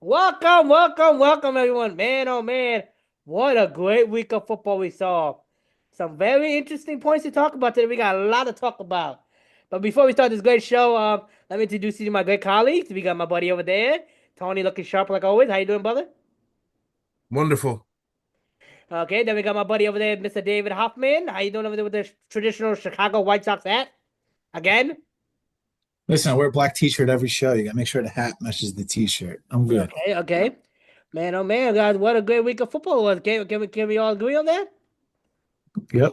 Welcome, everyone. Man, oh man, what a great week of football we saw. Some very interesting points to talk about today. We got a lot to talk about. But before we start this great show, let me introduce you to my great colleagues. We got my buddy over there, Tony, looking sharp like always. How you doing, brother? Wonderful. Okay, then we got my buddy over there, Mr. David Hoffman. How you doing over there with the traditional Chicago White Sox hat? Again? Listen, I wear a black t-shirt every show. You gotta make sure the hat matches the t-shirt. I'm good. Okay. Man, oh man, guys, what a great week of football it was. Can we all agree on that? Yep.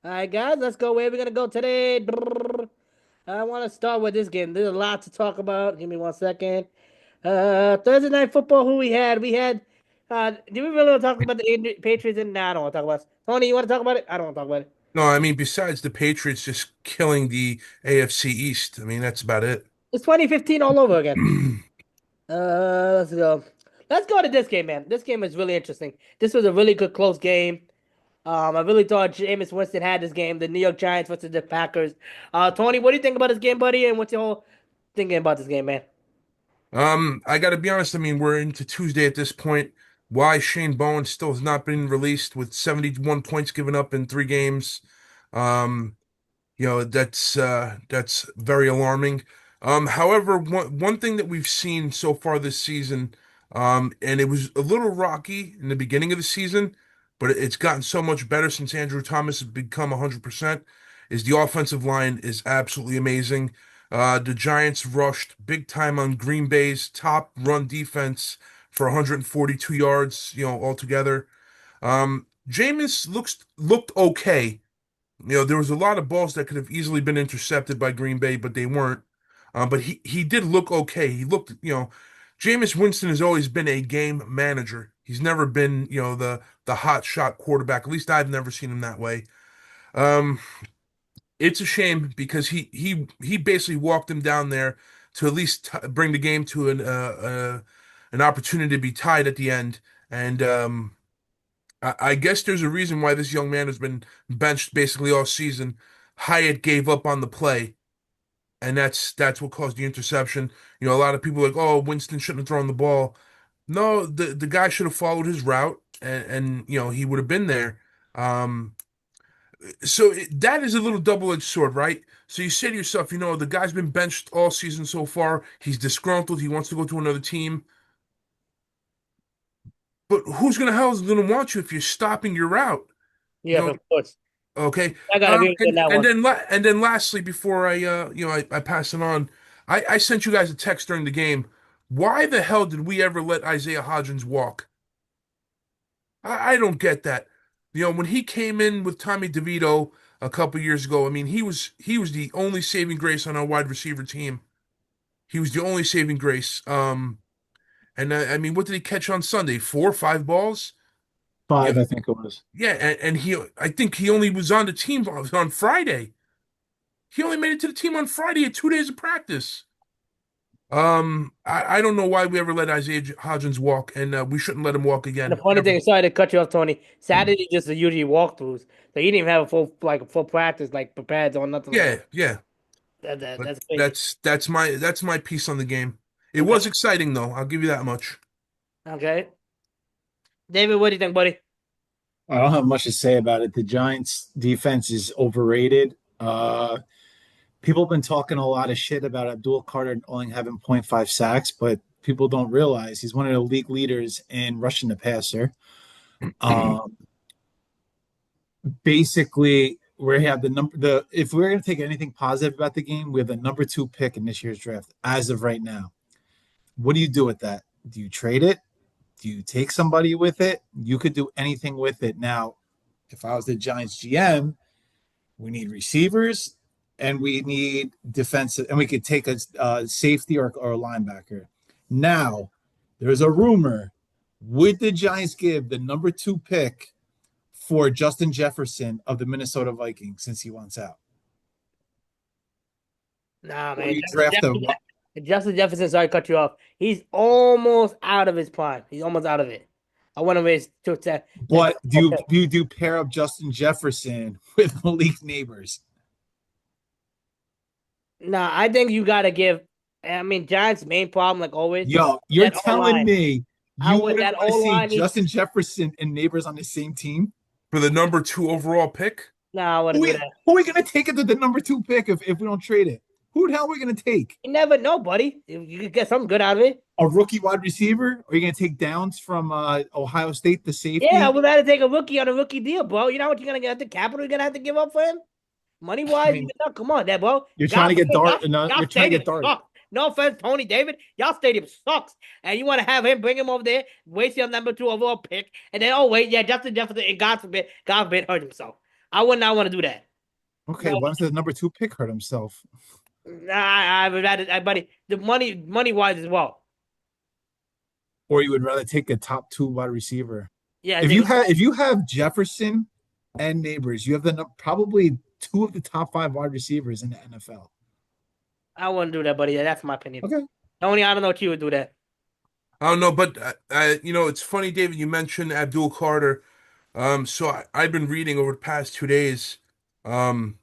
All right, guys, let's go. Where we gonna go today? I want to start with this game. There's a lot to talk about. Give me 1 second. Thursday night football. Who we had? We had. Do we really want to talk about the Patriots? And nah, I don't want to talk about it. Tony, you want to talk about it? I don't want to talk about it. No, I mean, besides the Patriots just killing the AFC East, I mean, that's about it. It's 2015 all over again. Let's go. Let's go to this game, man. This game is really interesting. This was a really good close game. I really thought Jameis Winston had this game. The New York Giants versus the Packers. Tony, what do you think about this game, buddy? And what's your whole thinking about this game, man? I got to be honest. I mean, we're into Tuesday at this point. Why Shane Bowen still has not been released with 71 points given up in 3 games. Um, that's very alarming. However, one thing that we've seen so far this season, and it was a little rocky in the beginning of the season, but it's gotten so much better since Andrew Thomas has become 100%, is the offensive line is absolutely amazing. The Giants rushed big time on Green Bay's top run defense for 142 yards, altogether. Jameis looked okay. There was a lot of balls that could have easily been intercepted by Green Bay, but they weren't. But he did look okay. He looked, Jameis Winston has always been a game manager. He's never been, the hot shot quarterback. At least I've never seen him that way. Um, it's a shame because he basically walked him down there to at least bring the game to an opportunity to be tied at the end. And I guess there's a reason why this young man has been benched basically all season. Hyatt gave up on the play, and that's what caused the interception. A lot of people are like, oh, Winston shouldn't have thrown the ball. No, the guy should have followed his route, and he would have been there. Um, that is a little double-edged sword, right? So you say to yourself, the guy's been benched all season so far. He's disgruntled. He wants to go to another team. But who's gonna hell is gonna want you if you're stopping your route? You Yes, know, of course. Okay. I gotta agree with you on that one. And then lastly, before I pass it on, I sent you guys a text during the game. Why the hell did we ever let Isaiah Hodgins walk? I don't get that. When he came in with Tommy DeVito a couple years ago, I mean, he was the only saving grace on our wide receiver team. He was the only saving grace. And I mean, what did he catch on Sunday? 4 or 5 balls? Yeah, Five, I think it was. yeah, and I think he only was on the team on Friday. He only made it to the team on Friday at 2 days of practice. I don't know why we ever let Isaiah Hodgins walk, and we shouldn't let him walk And the again, funny thing, ever. sorry to cut you off, Tony. Saturday just the usually walkthroughs, so he didn't even have a full practice like prepared or nothing like that. Yeah, yeah. But That's crazy. that's my piece on the game. It Okay, was exciting though. I'll give you that much. okay. David, what do you think, buddy? I don't have much to say about it. The Giants defense is overrated. People have been talking a lot of shit about Abdul Carter only having zero point 0.5 sacks, but people don't realize he's one of the league leaders in rushing the passer. Um, Basically, we have the number the if we're going to take anything positive about the game, we have the number 2 pick in this year's draft as of right now. What do you do with that? Do you trade it? Do you take somebody with it? You could do anything with it. Now, if I was the Giants GM, we need receivers and we need defensive, and we could take a safety or a linebacker. Now, there's a rumor: would the Giants give the number 2 pick for Justin Jefferson of the Minnesota Vikings since he wants out? Nah, Or man. you draft a Justin Jefferson, sorry to cut you off. He's almost out of his prime. He's almost out of it. I want to raise to but do you pair up Justin Jefferson with Malik Neighbors? Nah, I think you gotta give. I mean, Giants' main problem, like always, Yo, you're that O telling line. me I you would wouldn't that want to O see line needs. Justin Jefferson and Neighbors on the same team? For the number 2 overall pick? Nah, I wouldn't do that. Who are we gonna take it to the number 2 pick if we don't trade it? Who the hell are we gonna take? You never know, buddy. You could get something good out of it. A rookie wide receiver? Are you gonna take Downs from Ohio State, the Yeah, I safety? would rather take a rookie on a rookie deal, bro. You know what you're gonna get at the capital you're gonna have to give up for him? Money I wise, mean, come on, that bro. you're trying God to get forbid, Dart. No, y'all you're trying to stadium get Dart. sucks. No offense, Tony David. Y'all stadium sucks. And you want to have him bring him over there, waste your number 2 overall pick, and then oh wait, yeah, Justin Jefferson and God forbid hurt himself. I would not want to do that. Okay, No, what if the number 2 pick hurt himself? nah, I would rather, buddy, the money wise as well. Or you would rather take a top 2 wide receiver? Yeah, I think If you have Jefferson and Neighbors, you have probably 2 of the top 5 wide receivers in the NFL. I wouldn't do that, buddy. Yeah, that's my opinion. Okay. Tony, I don't know if you would do that. I don't know, but it's funny, David. You mentioned Abdul Carter. I've been reading over the past 2 days. Um,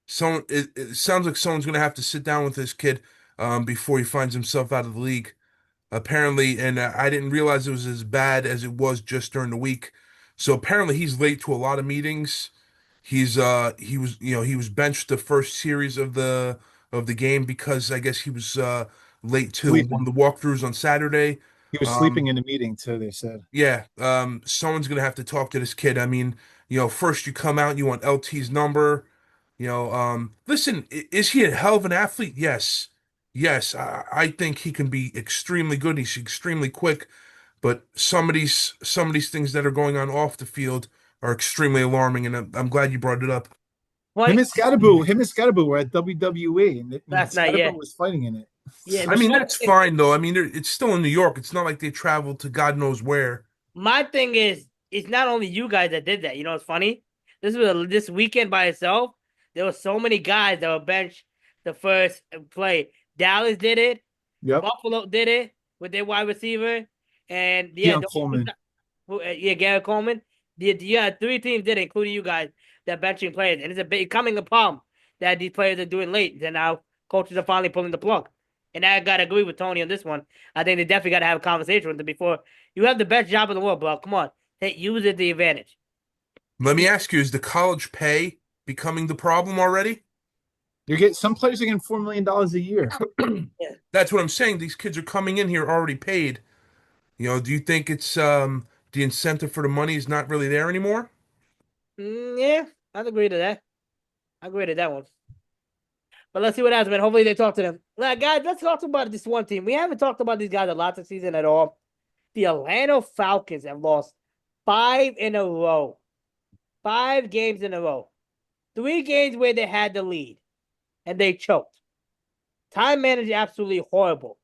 it sounds like someone's gonna have to sit down with this kid before he finds himself out of the league. Apparently, and I didn't realize it was as bad as it was just during the week. So apparently, he's late to a lot of meetings. He was benched the first series of the game because I guess he was late to one Sleeping. of the walkthroughs on Saturday. He was sleeping Um, in the meeting too, they said. yeah, someone's gonna have to talk to this kid. I mean, first you come out, you want LT's number. Listen, is he a hell of an athlete? Yes, yes. I think he can be extremely good. He's extremely quick, but some of these things that are going on off the field are extremely alarming, and I'm glad you brought it up. Point. Him and Scottaboo were at WWE, and That's not Scottaboo yet. was fighting in it. Yeah, I the mean, funny that's fine though. I mean, it's still in New York. It's not like they traveled to God knows where. my thing is, it's not only you guys that did that. You know what's funny? This weekend by itself. There were so many guys that were benched the first play. Dallas did it. Yep. Buffalo did it with their wide receiver, and yeah, Keon Coleman. Garrett Coleman. Yeah, 3 teams did it, including you guys that benching players, and it's becoming a problem that these players are doing late. And now coaches are finally pulling the plug. And I gotta agree with Tony on this one. I think they definitely gotta have a conversation with them before you have the best job in the world, bro. Come on, use it to the advantage. Let me ask you, is the college pay becoming the problem already? Some players are getting $4 million a year. Yeah. That's what I'm saying. These kids are coming in here already paid. Do you think it's the incentive for the money is not really there anymore? Yeah, I'd agree to that. I agree to that one. But let's see what happens, man. Hopefully they talk to them. Guys, let's talk about this one team. We haven't talked about these guys a lot this season at all. The Atlanta Falcons have lost 5 in a row. 5 games in a row. 3 games where they had the lead, and they choked. Time management absolutely horrible.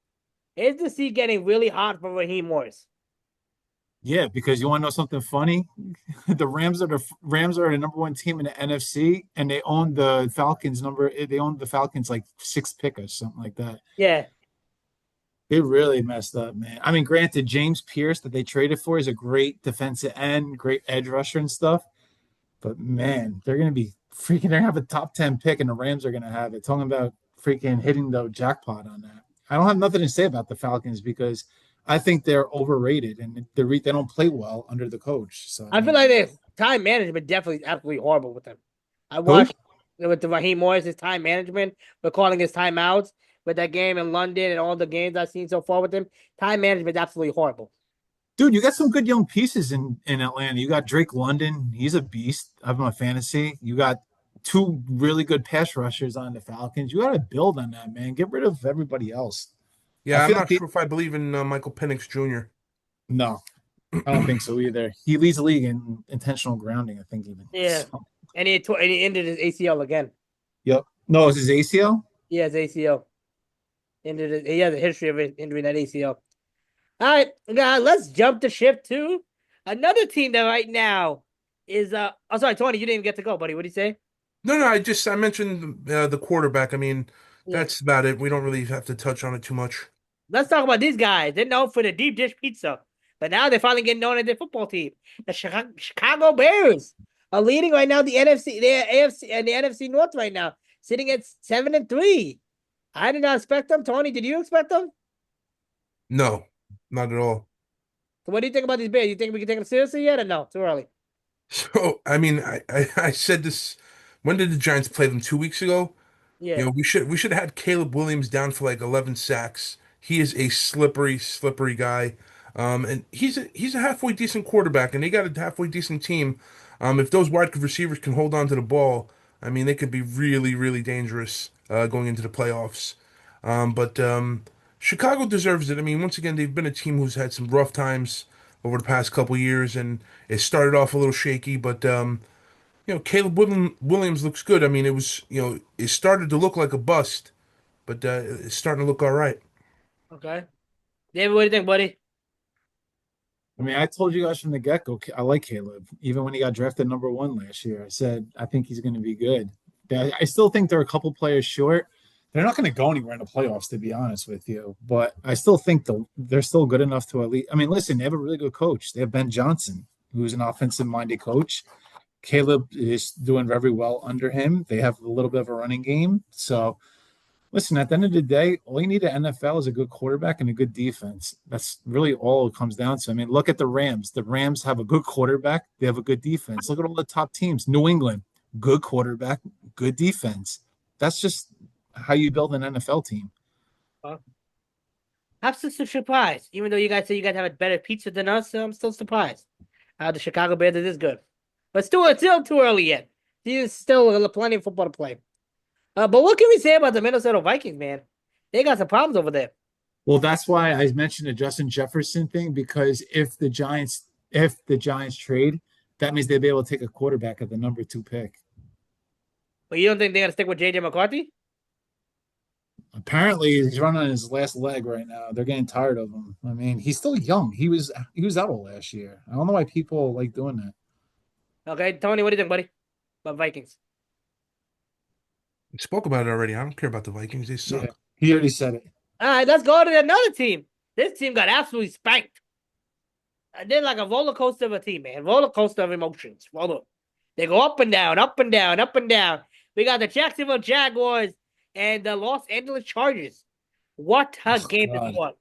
Is the seat getting really hot for Raheem Morris? Yeah, because you want to know something funny? The Rams are the number 1 team in the NFC, and they own the Falcons They own the Falcons like 6th pick or something like that. Yeah. They really messed up, man. I mean, granted, James Pierce that they traded for is a great defensive end, great edge rusher and stuff. But man, they're gonna be freaking. They're gonna have a top 10 pick, and the Rams are gonna have it. Talking about freaking hitting the jackpot on that. I don't have nothing to say about the Falcons because I think they're overrated and they don't play well under the coach. So I feel like their time management definitely absolutely horrible with them. I watched with the Raheem Morris, his time management, but calling his timeouts with that game in London and all the games I've seen so far with him. Time management is absolutely horrible. Dude, you got some good young pieces in Atlanta. You got Drake London. He's a beast. I have him on fantasy. You got 2 really good pass rushers on the Falcons. You got to build on that, man. Get rid of everybody else. I Yeah, I'm feel not like sure if I believe in Michael Penix Jr. no, I don't think so either. He leads the league in intentional grounding, I think even. Yeah. So, And he ended his ACL again. yep. No, it's his ACL? He has ACL. He has a history of injury in that ACL. All right, guys, let's jump the ship to another team that right now is oh sorry, Tony, you didn't get to go, buddy. What do you say? No, I mentioned the quarterback. I mean, Yeah. that's about it. We don't really have to touch on it too much. Let's talk about these guys. They're known for the deep dish pizza, but now they're finally getting known as their football team. The Chicago Bears are leading right now the NFC, they're AFC and the NFC North right now, sitting at 7-3. I did not expect them. Tony, did you expect them? No, not at all. So what do you think about these Bears? You think we can take them seriously yet or no? Too early. So, I mean, I said this. When did the Giants play them? 2 weeks ago? Yeah. We should have had Caleb Williams down for like 11 sacks. He is a slippery, slippery guy. And he's a halfway decent quarterback, and they got a halfway decent team. If those wide receivers can hold on to the ball, I mean, they could be really, really dangerous going into the playoffs. But Chicago deserves it. I mean, once again, they've been a team who's had some rough times over the past couple years, and it started off a little shaky, but Caleb Williams looks good. I mean, it started to look like a bust, but it's starting to look all right. Okay. David, what do you think, buddy? I mean, I told you guys from the get-go, I like Caleb. Even when he got drafted number 1 last year, I said I think he's going to be good. I still think they're a couple players short. They're not going to go anywhere in the playoffs, to be honest with you. But I still think they're still good enough to at least. I mean, listen, they have a really good coach. They have Ben Johnson, who's an offensive-minded coach. Caleb is doing very well under him. They have a little bit of a running game. So listen, at the end of the day, all you need at NFL is a good quarterback and a good defense. That's really all it comes down to. I mean, look at the Rams. The Rams have a good quarterback. They have a good defense. Look at all the top teams. New England, good quarterback, good defense. That's just how you build an NFL team. I'm still surprised. Even though you guys say you guys have a better pizza than us, I'm still surprised how the Chicago Bears are this good. But still, it's still too early yet. There's still plenty of football to play. But what can we say about the Minnesota Vikings, man? They got some problems over there. Well, that's why I mentioned the Justin Jefferson thing, because if the Giants trade, that means they'll be able to take a quarterback at the number 2 pick. But you don't think they're gonna stick with JJ McCarthy? Apparently, he's running on his last leg right now. They're getting tired of him. I mean, he's still young. He was out all last year. I don't know why people like doing that. Okay, Tony, what do you think, buddy? About Vikings? We spoke about it already. I don't care about the Vikings. They Yeah, suck. he already said it. All right, let's go to another team. This team got absolutely spanked. They're like a roller coaster of a team, man. Roller coaster of emotions. Roller. They go up and down, up and down, up and down. We got the Jacksonville Jaguars and the Los Angeles Chargers. What a Oh, game this God. was.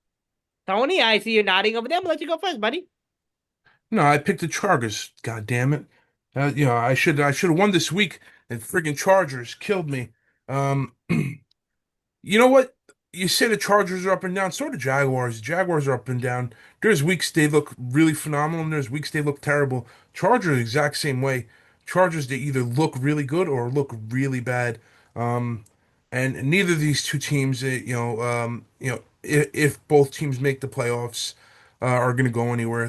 Tony, I see you nodding over there. I'm gonna let you go first, buddy. No, I picked the Chargers. God damn it. I should have won this week, and friggin' Chargers killed me. Um, You know what? You say the Chargers are up and down, so are the Jaguars. Jaguars are up and down. There's weeks they look really phenomenal, and there's weeks they look terrible. Chargers the exact same way. Chargers they either look really good or look really bad. Um, and neither of these two teams, if both teams make the playoffs, are going to go anywhere.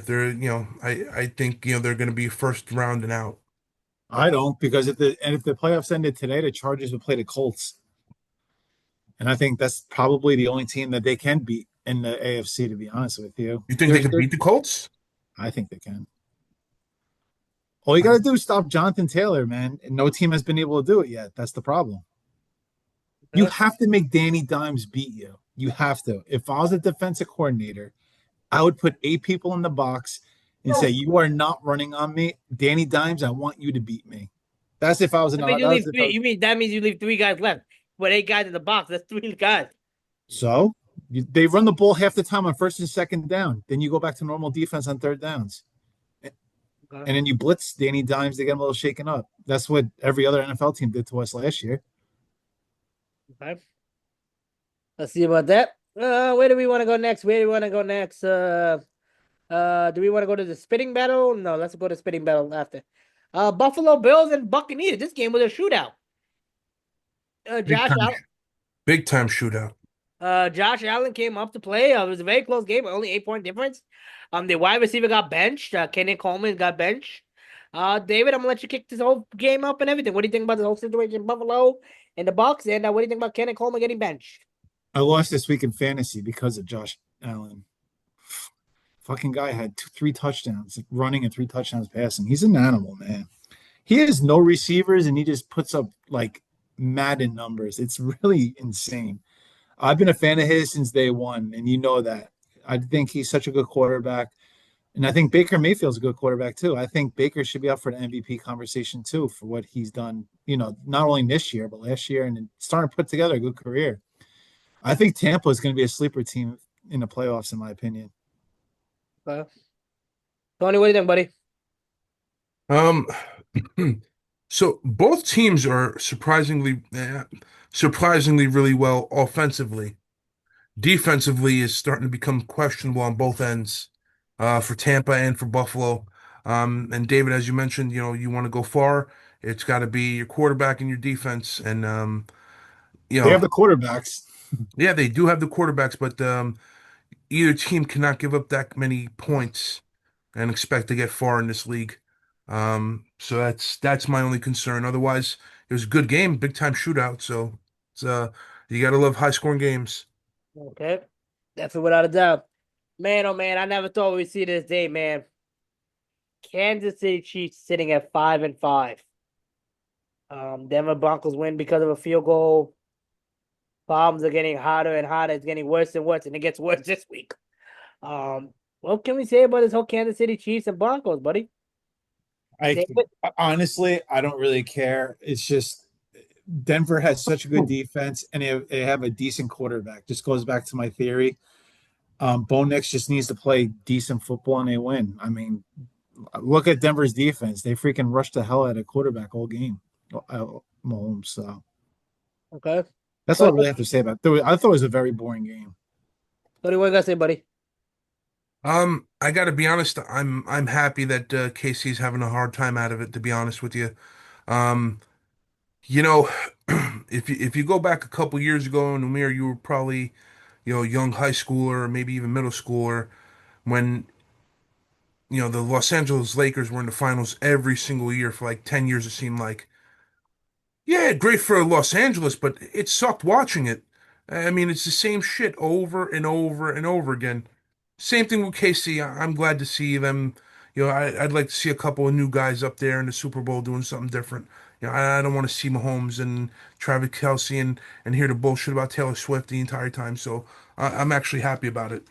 I think they're going to be first round and out. I don't, because if the playoffs ended today, the Chargers would play the Colts, and I think that's probably the only team that they can beat in the AFC. To be honest with you, You think they can beat the Colts? I think they can. All you got to do is stop Jonathan Taylor, man. And no team has been able to do it yet. That's the problem. You have to make Danny Dimes beat you. You have to. If I was a defensive coordinator, I would put 8 people in the box and say, "You are not running on me, Danny Dimes. I want you to beat me." That's if I was an. I mean, you mean that means you leave 3 guys left? But 8 guys in the box. That's 3 guys. So they run the ball half the time on first and second down. Then you go back to normal defense on third downs. And then you blitz Danny Dimes to get him a little shaken up. That's what every other NFL team did to us last year. Okay. Let's see about that. Where do we want to go next? Where do we want to go next? Do we want to go to the spitting battle? No, let's go to spitting battle after. Buffalo Bills and Buccaneers. This game was a shootout. Big Josh time, Allen. big time shootout. Josh Allen came up to play. It was a very close game, only 8 point difference. The wide receiver got benched. Kenny Coleman got benched. David, I'm gonna let you kick this whole game up and everything. What do you think about the whole situation in Buffalo and the Bucks? And what do you think about Kenny Coleman getting benched? I lost this week in fantasy because of Josh Allen. Fucking guy had 3 touchdowns running and 3 touchdowns passing. He's an animal, man. He has no receivers and he just puts up like Madden numbers. It's really insane. I've been a fan of his since day one, and you know that. I think he's such a good quarterback. And I think Baker Mayfield's a good quarterback too. I think Baker should be up for the MVP conversation too for what he's done, not only this year, but last year, and starting to put together a good career. I think Tampa is going to be a sleeper team in the playoffs, in my opinion. Uh, Tony, what do you think, buddy? Um, so both teams are surprisingly really well offensively. Defensively is starting to become questionable on both ends, for Tampa and for Buffalo. And David, as you mentioned, you want to go far, it's got to be your quarterback and your defense. And you They know, have the quarterbacks. yeah, they do have the quarterbacks, but either team cannot give up that many points and expect to get far in this league. So that's my only concern. Otherwise, it was a good game, big time shootout. So it's you gotta love high scoring games. Okay. Definitely without a doubt. Man, oh man, I never thought we'd see this day, man. Kansas City Chiefs sitting at 5-5. Denver Broncos win because of a field goal. Problems are getting hotter and hotter. It's getting worse and worse, and it gets worse this week. What can we say about this whole Kansas City Chiefs and Broncos, buddy? I David? honestly, I don't really care. It's just Denver has such a good defense, and they have a decent quarterback. Just goes back to my theory. Bo Nix just needs to play decent football, and they win. I mean, look at Denver's defense. They freaking rushed the hell out of quarterback all game. Mahomes. So Okay. that's all I Tony, really have to say about it. I thought it was a very boring game. Tony, what you gotta say, buddy? I gotta be honest, I'm happy that Casey's having a hard time out of it, to be honest with you. Um, you know, if you go back a couple years ago, and Amir, you were probably, a young high schooler or maybe even middle schooler when, the Los Angeles Lakers were in the finals every single year for like 10 years, it seemed like. Yeah, great for Los Angeles, but it sucked watching it. I mean, it's the same shit over and over and over again. Same thing with KC. I'm glad to see them. I'd like to see a couple of new guys up there in the Super Bowl doing something different. I don't want to see Mahomes and Travis Kelce and hear the bullshit about Taylor Swift the entire time. So I'm actually happy about it.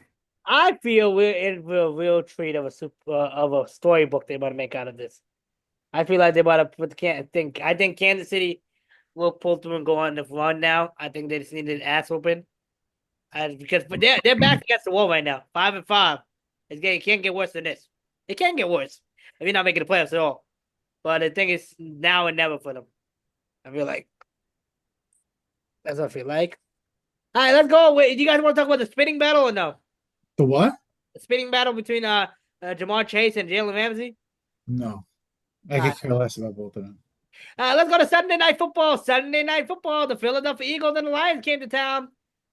I feel we're in for a real treat of a storybook they're about to make out of this. I feel like they're about to put I think Kansas City will pull through and go on the run now. I think they just need an ass open. But they're back against the wall right now. 5-5. It can't get worse than this. It can't get worse if you're not making the playoffs at all. But the thing is now and never for them. I feel like that's what I feel like. All right, let's go. Wait, do you guys want to talk about the spinning battle or no? The what? The spinning battle between Jamar Chase and Jalen Ramsey. No, I could care less about both of them. Let's go to Sunday Night Football. Sunday Night Football. The Philadelphia Eagles and the Lions came to town.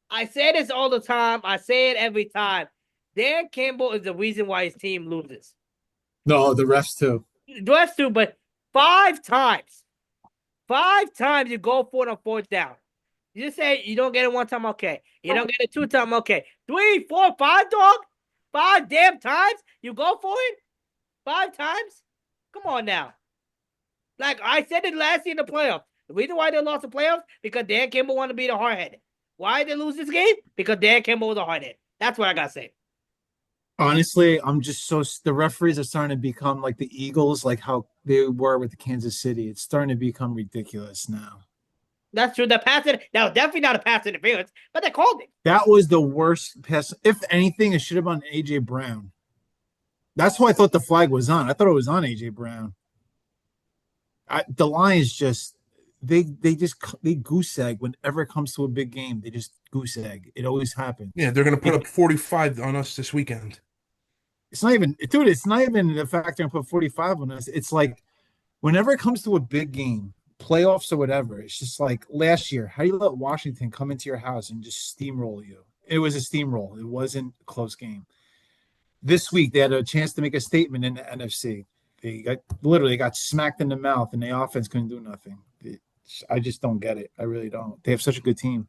I say this all the time. I say it every time. Dan Campbell is the reason why his team loses. No, the refs too. The rest too, but 5 times. 5 times you go for it on fourth down. You just say you don't get it one time, okay. You don't get it 2 times, okay. 3, 4, 5, dog. 5 damn times you go for it. 5 times. Come on now. Like I said it last year in the playoffs. The reason why they lost the playoffs because Dan Campbell wanted to be the hardhead. Why did they lose this game? Because Dan Campbell was a hardhead. That's what I gotta say. Honestly, I'm just the referees are starting to become like the Eagles, like how they were with the Kansas City. It's starting to become ridiculous now. That's true. That was definitely not a pass interference, but they called it. That was the worst pass. If anything, it should have been on AJ Brown. That's who I thought the flag was on. I thought it was on AJ Brown. The Lions just they goose egg whenever it comes to a big game. They just goose egg. It always happens. Yeah, they're gonna put up 45 on us this weekend. It's not even, dude. It's not even the fact they're gonna put 45 on us. It's like whenever it comes to a big game, playoffs or whatever. It's just like last year. How do you let Washington come into your house and just steamroll you? It was a steamroll. It wasn't a close game. This week they had a chance to make a statement in the NFC. They got smacked in the mouth, and the offense couldn't do nothing. I just don't get it. I really don't. They have such a good team.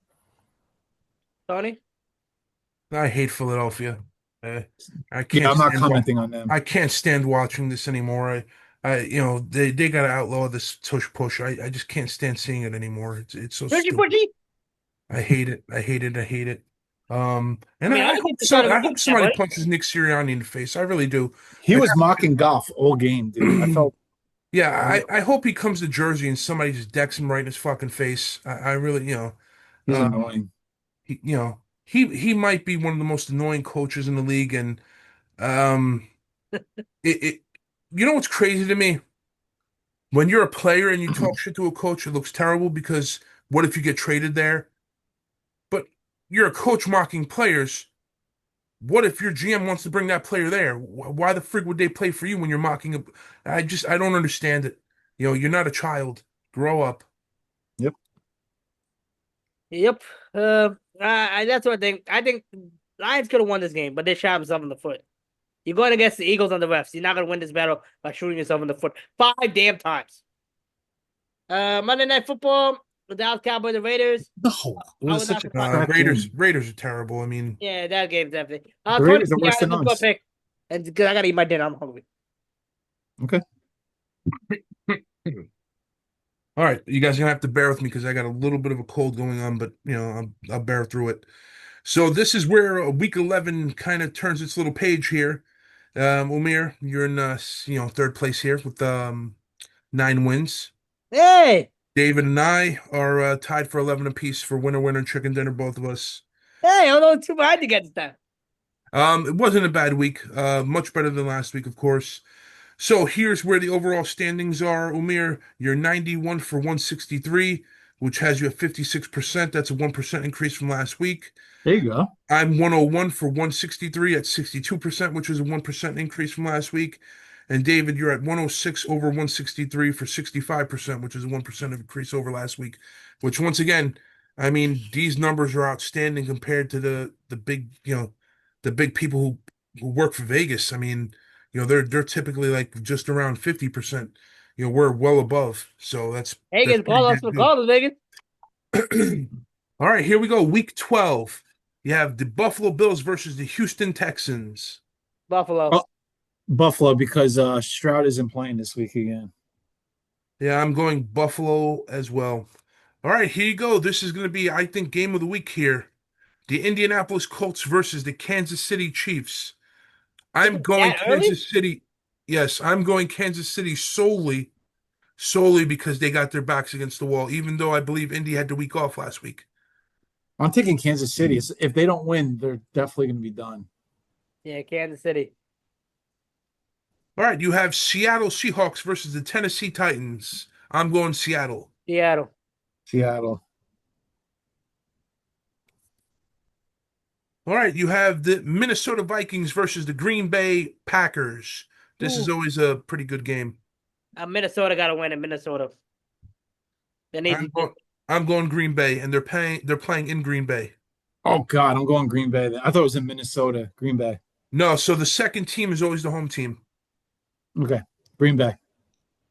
Tony? I hate Philadelphia. Uh, I Yeah, can't I'm not stand commenting on them. I can't stand watching this anymore. They got to outlaw this tush push. I just can't stand seeing it anymore. It's so Richie stupid. Pushy? I hate it. I hate it. I hate it. And I I think hope it's kind of I hope that, somebody buddy. punches Nick Sirianni in the face. I really do. He Like, was mocking Goff all game, dude. I felt yeah, real. I hope he comes to Jersey and somebody just decks him right in his fucking face. I really, He's um, annoying. he might be one of the most annoying coaches in the league, and um, it you know what's crazy to me? When you're a player and you talk shit to a coach, it looks terrible because what if you get traded there? But you're a coach mocking players. What if your GM wants to bring that player there? Why the frig would they play for you when you're mocking a? I don't understand it. You're not a child. Grow up. Yep. Yep. That's what I think. I think Lions could have won this game, but they shot themselves in the foot. You're going against the Eagles on the refs. You're not going to win this battle by shooting yourself in the foot 5 damn times. Monday Night Football, the Dallas Cowboys and Raiders. No, it I was was not such a surprised. crap game. Raiders are terrible. I mean, Yeah, that game's definitely. The 20, Raiders are yeah, worse than let's go us. pick. And because I got to eat my dinner, I'm hungry. Okay. all right, you guys are gonna have to bear with me because I got a little bit of a cold going on, but I'll bear through it. So this is where Week 11 kind of turns its little page here. Umir, you're in third place here with 9 wins. Hey, David and I are tied for 11 apiece for winner chicken dinner, both of us. hey, I'm only 2 behind to get this time. It wasn't a bad week. Much better than last week, of course. So here's where the overall standings are. Umir, you're 91 for 163, which has you at 56%. That's a 1% increase from last week. There you go. I'm 101 for 163 at 62%, which is a 1% increase from last week. And David, you're at 106 over 163 for 65%, which is a 1% increase over last week. Which once again, I mean, these numbers are outstanding compared to the big, the big people who work for Vegas. I mean, they're typically like just around 50%. We're well above. So that's Vegas, pretty call us for damn calls, Vegas. good. All right, here we go. Week 12. You have the Buffalo Bills versus the Houston Texans. Buffalo. Oh, Buffalo, because Stroud isn't playing this week again. Yeah, I'm going Buffalo as well. All right, here you go. This is going to be, I think, game of the week here. The Indianapolis Colts versus the Kansas City Chiefs. Is I'm it going that early? Kansas City. Yes, I'm going Kansas City solely because they got their backs against the wall, even though I believe Indy had the week off last week. I'm taking Kansas City. If they don't win, they're definitely going to be done. Yeah, Kansas City. All right, you have Seattle Seahawks versus the Tennessee Titans. I'm going Seattle. Seattle. Seattle. All right, you have the Minnesota Vikings versus the Green Bay Packers. This is Ooh. always a pretty good game. Minnesota got to win in Minnesota. They need I'm to. going, I'm going Green Bay, and they're playing in Green Bay. Oh God, I'm going Green Bay. I thought it was in Minnesota. Green Bay. No, so the second team is always the home team. Okay, Green Bay.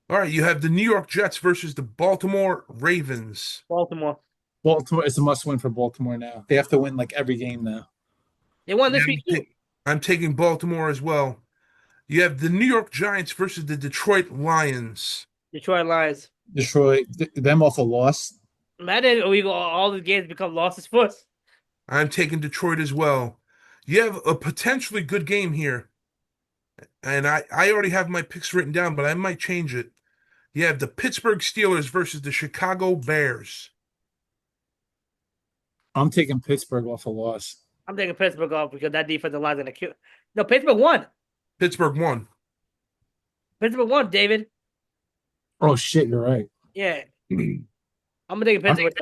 All right, you have the New York Jets versus the Baltimore Ravens. Baltimore. Baltimore. It's a must-win for Baltimore now. They have to win like every game now. They won Yeah, this week too. I'm taking Baltimore as well. You have the New York Giants versus the Detroit Lions. Detroit Lions. Detroit. Them off a loss. Imagine we go all the games become losses for us. I'm taking Detroit as well. You have a potentially good game here, and I already have my picks written down, but I might change it. You have the Pittsburgh Steelers versus the Chicago Bears. I'm taking Pittsburgh off a loss. I'm taking Pittsburgh off because that defensive line's gonna kill. No, Pittsburgh won. Pittsburgh won. Pittsburgh won, David. Oh shit, you're right. Yeah, I'm gonna take Pittsburgh.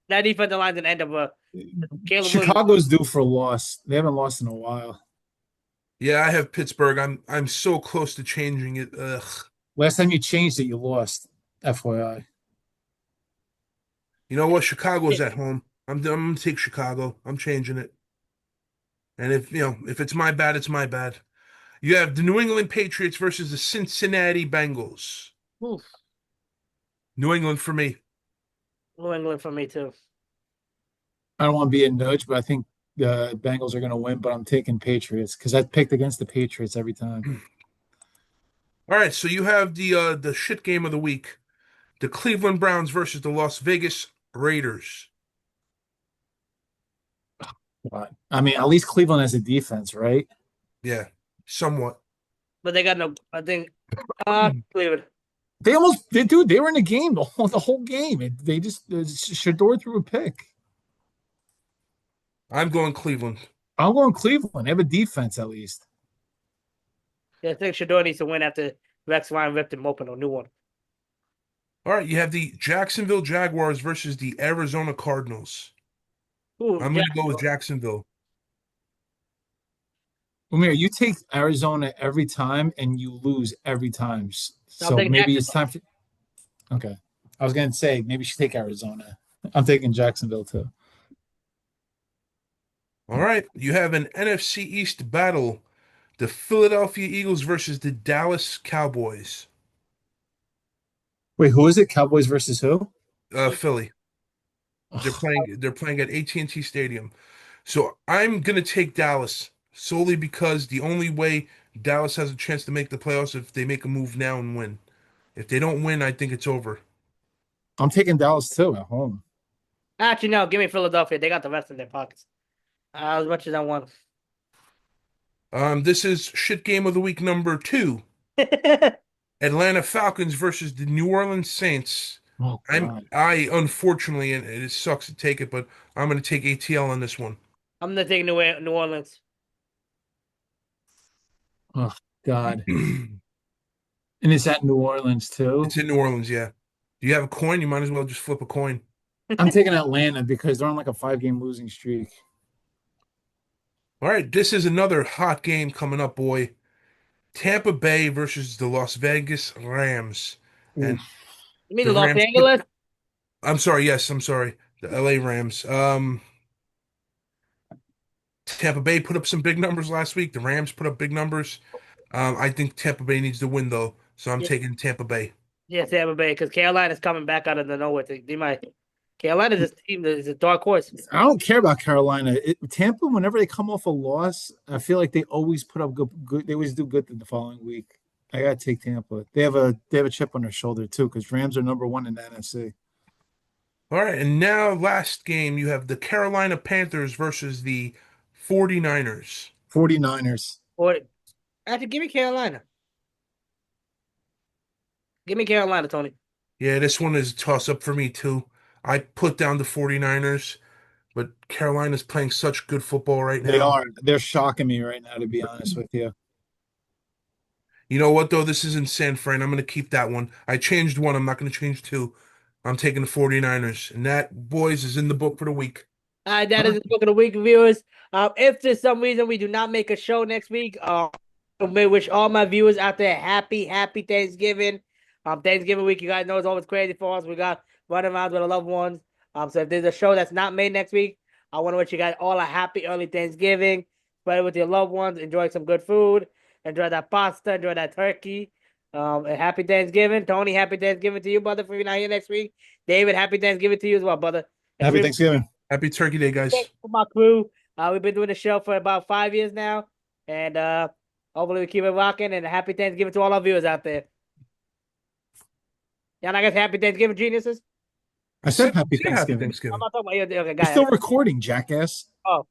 That defensive line's gonna end up Caleb Williams. Chicago's due for a loss. They haven't lost in a while. Yeah, I have Pittsburgh. I'm so close to changing it. Ugh. Last time you changed it, you lost. FYI. You know what? Chicago's at home. I'm gonna take Chicago. I'm changing it. And if it's my bad, it's my bad. You have the New England Patriots versus the Cincinnati Bengals. Oof. New England for me. New England for me too. I don't want to be a nudge, but I think the Bengals are going to win. But I'm taking Patriots because I picked against the Patriots every time. All right, so you have the shit game of the week. The Cleveland Browns versus the Las Vegas Raiders. But, I mean, at least Cleveland has a defense, right? Yeah, somewhat. But they got no. I think. Cleveland. They were in the game the whole game. They just Shador threw a pick. I'm going Cleveland. I'm going Cleveland. They have a defense at least. Yeah, I think Shador needs to win after Rex Ryan ripped him open a new one. All right, you have the Jacksonville Jaguars versus the Arizona Cardinals. Ooh, I'm Jack. going to go with Jacksonville. Umir, you take Arizona every time and you lose every time. I'm So taking maybe it's Jacksonville. time for. Okay. I was going to say maybe you should take Arizona. I'm taking Jacksonville too. All right, you have an NFC East battle. The Philadelphia Eagles versus the Dallas Cowboys. Wait, who is it? Cowboys versus who? Philly. They're playing at AT&T Stadium. So I'm gonna take Dallas solely because the only way Dallas has a chance to make the playoffs if they make a move now and win. If they don't win, I think it's over. I'm taking Dallas too at home. Actually, no, give me Philadelphia. They got the rest in their pockets. As much as I want. This is shit game of the week number 2. Atlanta Falcons versus the New Orleans Saints. Oh God. I unfortunately, and it sucks to take it, but I'm gonna take ATL on this one. I'm gonna take New Orleans. Oh God. And it's at New Orleans too. It's in New Orleans, yeah. Do you have a coin? You might as well just flip a coin. I'm taking Atlanta because they're on like a 5 game losing streak. All right, this is another hot game coming up, boy. Tampa Bay versus the Las Vegas Rams. And Oof. You mean the the Los Rams put, Angeles? I'm sorry, yes, I'm sorry. The LA Rams. Tampa Bay put up some big numbers last week. The Rams put up big numbers. I think Tampa Bay needs to win though, so I'm Yeah, taking Tampa Bay. yeah, Tampa Bay, because Carolina's coming back out of the nowhere. They might. Carolina's this team that is a dark horse. I don't care about Carolina. Tampa, whenever they come off a loss, I feel like they always put up good. They always do good the following week. I gotta take Tampa. They have a chip on their shoulder too, because Rams are number one in the NFC. All right, and now last game, you have the Carolina Panthers versus the 49ers. 49ers. Or actually, give me Carolina. Give me Carolina, Tony. Yeah, this one is a toss up for me too. I put down the 49ers, but Carolina's playing such good football right They now. are. They're shocking me right now, to be honest with you. You know what though? This is in San Fran. I'm going to keep that one. I changed one. I'm not going to change two. I'm taking the 49ers. And that, boys, is in the book for the week. That All is right. the book of the week, viewers. If for some reason we do not make a show next week, I may wish all my viewers out there happy Thanksgiving. Thanksgiving week, you guys know it's always crazy for us. We got running around with our loved ones. So if there's a show that's not made next week, I want to wish you guys all a happy early Thanksgiving. Spread it with your loved ones. Enjoy some good food. Enjoy that pasta. Enjoy that turkey. And happy Thanksgiving, Tony. Happy Thanksgiving to you, brother. For you not here next week, David. Happy Thanksgiving to you as well, brother. And Happy Thanksgiving. Happy Turkey Day, guys. thanks for my crew. We've been doing the show for about 5 years now, and hopefully we keep it rocking. And happy Thanksgiving to all our viewers out there. Yeah, and I guess happy Thanksgiving, geniuses. I said happy Say happy Thanksgiving. I'm Thanksgiving. not talking about you. Okay, You're guy. still recording, jackass. Oh.